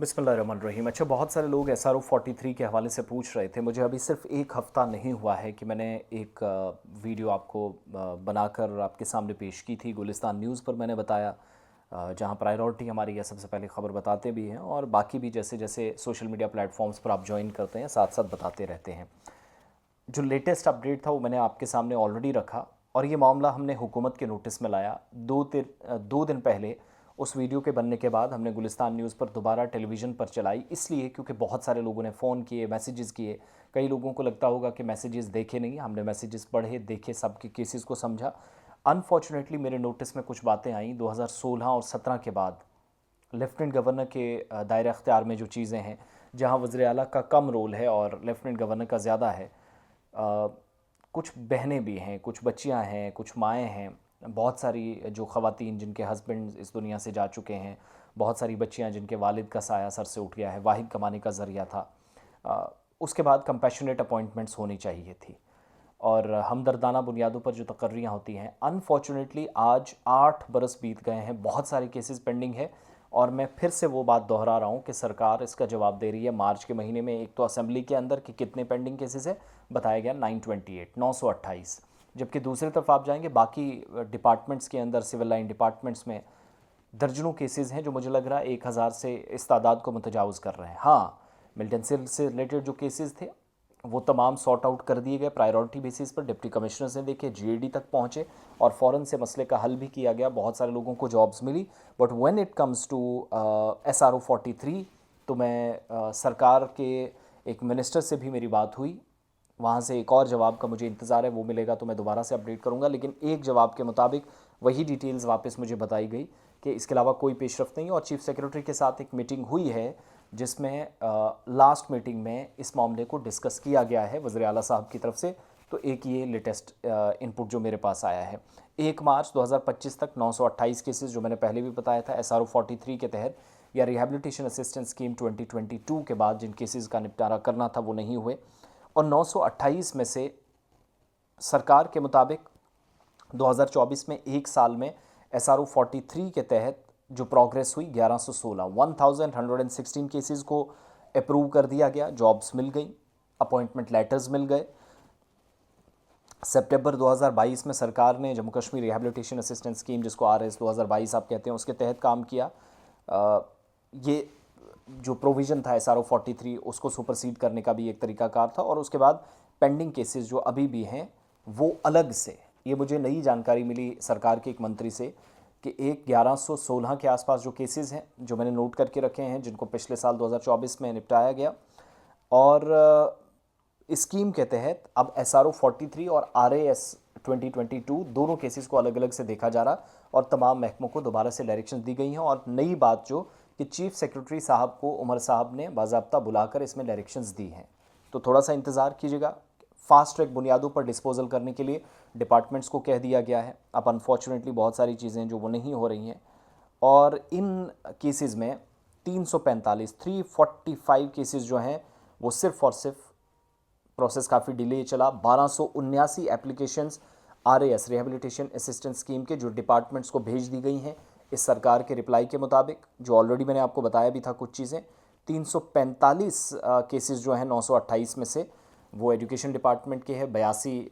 बिस्मिल्लाहिर्रहमानिर्रहीम। अच्छा, बहुत सारे लोग SRO 43 के हवाले से पूछ रहे थे। मुझे अभी सिर्फ एक हफ़्ता नहीं हुआ है कि मैंने एक वीडियो आपको बनाकर आपके सामने पेश की थी। गुलिस्तान न्यूज़ पर मैंने बताया, जहां प्रायोरिटी हमारी है, सबसे पहले ख़बर बताते भी हैं और बाकी भी जैसे जैसे सोशल मीडिया प्लेटफॉर्म्स पर आप ज्वाइन करते हैं साथ साथ बताते रहते हैं। जो लेटेस्ट अपडेट था वो मैंने आपके सामने ऑलरेडी रखा और ये मामला हमने हुकूमत के नोटिस में लाया। 2 दिन पहले उस वीडियो के बनने के बाद हमने गुलिस्तान न्यूज़ पर दोबारा टेलीविज़न पर चलाई, इसलिए क्योंकि बहुत सारे लोगों ने फ़ोन किए, मैसेजेस किए। कई लोगों को लगता होगा कि मैसेजेस देखे नहीं, हमने मैसेजेस पढ़े, देखे, सबके केसेस को समझा। अनफॉर्चुनेटली मेरे नोटिस में कुछ बातें आई 2016 और 17 के बाद। लेफ्टिनेंट गवर्नर के दायरे अख्तियार में जो चीज़ें हैं, जहाँ वज़ीर आला का कम रोल है और लेफ्टिनेंट गवर्नर का ज़्यादा है। कुछ बहनें भी हैं, कुछ बच्चियां हैं, कुछ माएँ हैं, बहुत सारी जो ख़वातीन जिनके हस्बैंड इस दुनिया से जा चुके हैं, बहुत सारी बच्चियां जिनके वालिद का साया सर से उठ गया है, वाहिद कमाने का ज़रिया था। उसके बाद कंपैशनेट अपॉइंटमेंट्स होनी चाहिए थी और हमदर्दाना बुनियादों पर जो तकर्रियाँ होती हैं। अनफॉर्चुनेटली आज 8 बरस बीत गए हैं, बहुत सारे केसेस पेंडिंग है और मैं फिर से वो बात दोहरा रहा हूँ कि सरकार इसका जवाब दे रही है मार्च के महीने में। एक तो असेंबली के अंदर कि कितने पेंडिंग केसेस है, बताया गया 928, जबकि दूसरी तरफ आप जाएंगे बाकी डिपार्टमेंट्स के अंदर, सिविल लाइन डिपार्टमेंट्स में दर्जनों केसेस हैं जो मुझे लग रहा है 1000 से इस तादाद को मुतजावज़ कर रहे हैं। हाँ, मिल्टन से रिलेटेड जो केसेस थे वो तमाम सॉर्ट आउट कर दिए गए प्रायोरिटी बेसिस पर। डिप्टी कमिश्नर्स ने देखे, GAD तक पहुँचे और फ़ौरन से मसले का हल भी किया गया। बहुत सारे लोगों को जॉब्स मिली। But when it comes to SRO 43 तो मैं सरकार के एक मिनिस्टर से भी मेरी बात हुई, वहाँ से एक और जवाब का मुझे इंतज़ार है, वो मिलेगा तो मैं दोबारा से अपडेट करूँगा। लेकिन एक जवाब के मुताबिक वही डिटेल्स वापस मुझे बताई गई कि इसके अलावा कोई पेशरफ नहीं। और चीफ़ सेक्रेटरी के साथ एक मीटिंग हुई है जिसमें लास्ट मीटिंग में इस मामले को डिस्कस किया गया है वज़ीर आला साहब की तरफ से। तो एक ये लेटेस्ट इनपुट जो मेरे पास आया है। 1 मार्च 2025 तक 928 केसेस, जो मैंने पहले भी बताया था, SRO 43 के तहत या रिहेबिलिटेशन असिस्टेंस स्कीम 2022 के बाद जिन केसेस का निपटारा करना था वो नहीं हुए। और 928 में से सरकार के मुताबिक 2024 में एक साल में SRO 43 के तहत जो प्रोग्रेस हुई 1116 केसेस को अप्रूव कर दिया गया, जॉब्स मिल गई, अपॉइंटमेंट लेटर्स मिल गए। सितंबर 2022 में सरकार ने Jammu Kashmir rehabilitation assistance scheme, जिसको RS 2022 आप कहते हैं, उसके तहत काम किया। ये जो प्रोविज़न था SRO 43 उसको सुपरसीड करने का भी एक तरीकाकार था। और उसके बाद पेंडिंग केसेस जो अभी भी हैं वो अलग से, ये मुझे नई जानकारी मिली सरकार के एक मंत्री से कि एक 1116 के आसपास जो केसेस हैं जो मैंने नोट करके रखे हैं, जिनको पिछले साल 2024 में निपटाया गया। और स्कीम के तहत अब SRO 43 और RAS 2022 दोनों केसेस को अलग अलग से देखा जा रहा और तमाम महकमों को दोबारा से डायरेक्शन दी गई हैं। और नई बात जो कि चीफ सेक्रेटरी साहब को उमर साहब ने बाज़ाब्ता बुलाकर इसमें डायरेक्शंस दी हैं। तो थोड़ा सा इंतज़ार कीजिएगा। फास्ट ट्रैक बुनियादों पर डिस्पोजल करने के लिए डिपार्टमेंट्स को कह दिया गया है। अब अनफॉर्चुनेटली बहुत सारी चीज़ें जो वो नहीं हो रही हैं और इन केसेस में 345 केसेस जो हैं वो सिर्फ और सिर्फ प्रोसेस काफ़ी डिले चला। 1279 applications RAS rehabilitation assistance scheme के जो डिपार्टमेंट्स को भेज दी गई हैं इस सरकार के रिप्लाई के मुताबिक, जो ऑलरेडी मैंने आपको बताया भी था कुछ चीज़ें। 345 केसेस जो हैं 928 में से वो एजुकेशन डिपार्टमेंट के हैं, 82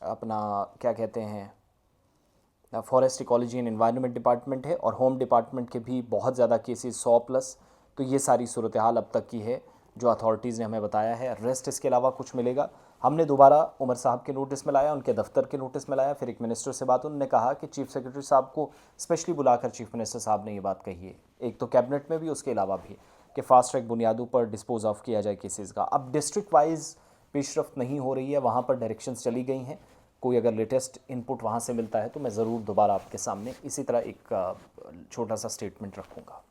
अपना क्या कहते हैं forest ecology and environment department है, और होम डिपार्टमेंट के भी बहुत ज़्यादा केसेस 100+। तो ये सारी सूरत हाल अब तक की है जो अथॉरिटीज़ ने हमें बताया है। रेस्ट इसके अलावा कुछ मिलेगा। हमने दोबारा उमर साहब के नोटिस में लाया, उनके दफ्तर के नोटिस में लाया, फिर एक मिनिस्टर से बात, उन्होंने कहा कि चीफ सेक्रेटरी साहब को स्पेशली बुलाकर चीफ मिनिस्टर साहब ने ये बात कही है, एक तो कैबिनेट में भी, उसके अलावा भी, कि फास्ट ट्रैक बुनियादों पर डिस्पोज ऑफ किया जाए केसेस का। अब डिस्ट्रिक्ट वाइज पेशरफ्त नहीं हो रही है, वहाँ पर डायरेक्शंस चली गई हैं। कोई अगर लेटेस्ट इनपुट वहाँ से मिलता है तो मैं ज़रूर दोबारा आपके सामने इसी तरह एक छोटा सा स्टेटमेंट रखूँगा।